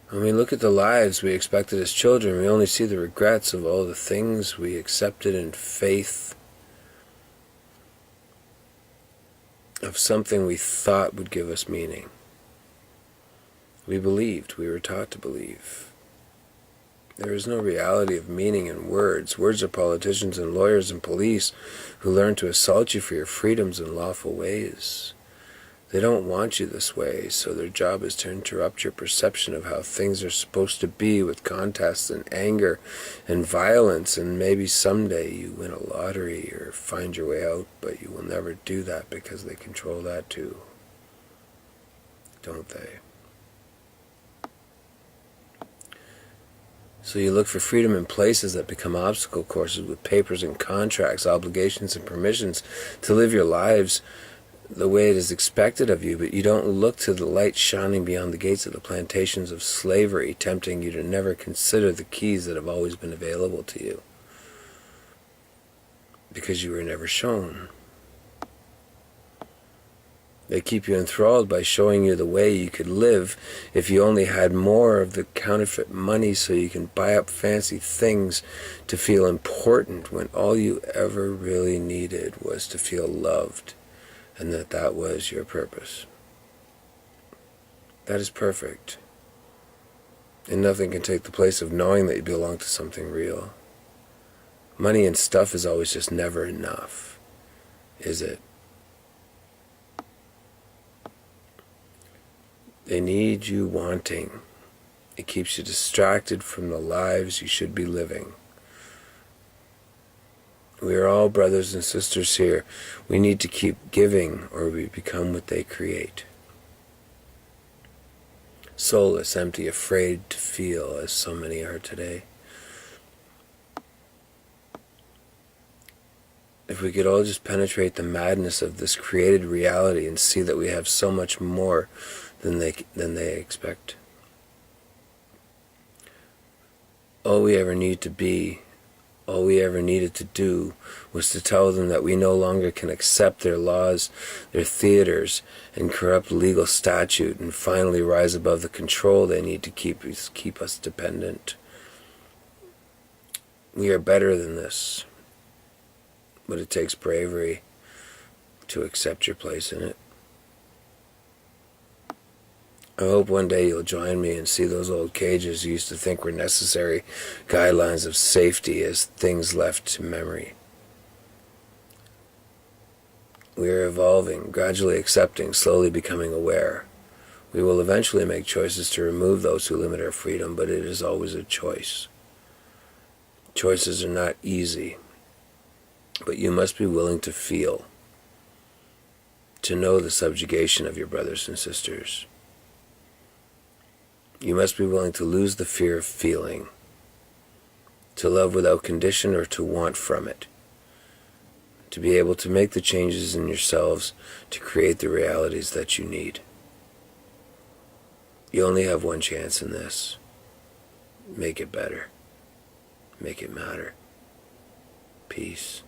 When we look at the lives we expected as children, we only see the regrets of all the things we accepted in faith of something we thought would give us meaning. We believed, we were taught to believe. There is no reality of meaning in words. Words are politicians and lawyers and police who learn to assault you for your freedoms in lawful ways. They don't want you this way, so their job is to interrupt your perception of how things are supposed to be, with contests and anger and violence, and maybe someday you win a lottery or find your way out, but you will never do that because they control that too. Don't they? So you look for freedom in places that become obstacle courses with papers and contracts, obligations and permissions to live your lives the way it is expected of you, but you don't look to the light shining beyond the gates of the plantations of slavery, tempting you to never consider the keys that have always been available to you, because you were never shown. They keep you enthralled by showing you the way you could live if you only had more of the counterfeit money so you can buy up fancy things to feel important, when all you ever really needed was to feel loved, and that was your purpose. That is perfect. And nothing can take the place of knowing that you belong to something real. Money and stuff is always just never enough, is it? They need you wanting. It keeps you distracted from the lives you should be living. We are all brothers and sisters here. We need to keep giving, or we become what they create. Soulless, empty, afraid to feel, as so many are today. If we could all just penetrate the madness of this created reality and see that we have so much more than they expect. All we ever need to be, all we ever needed to do, was to tell them that we no longer can accept their laws, their theaters, and corrupt legal statute, and finally rise above the control they need to keep us dependent. We are better than this, but it takes bravery to accept your place in it. I hope one day you'll join me and see those old cages you used to think were necessary guidelines of safety as things left to memory. We are evolving, gradually accepting, slowly becoming aware. We will eventually make choices to remove those who limit our freedom, but it is always a choice. Choices are not easy, but you must be willing to feel, to know the subjugation of your brothers and sisters. You must be willing to lose the fear of feeling, to love without condition or to want from it, to be able to make the changes in yourselves to create the realities that you need. You only have one chance in this. Make it better. Make it matter. Peace.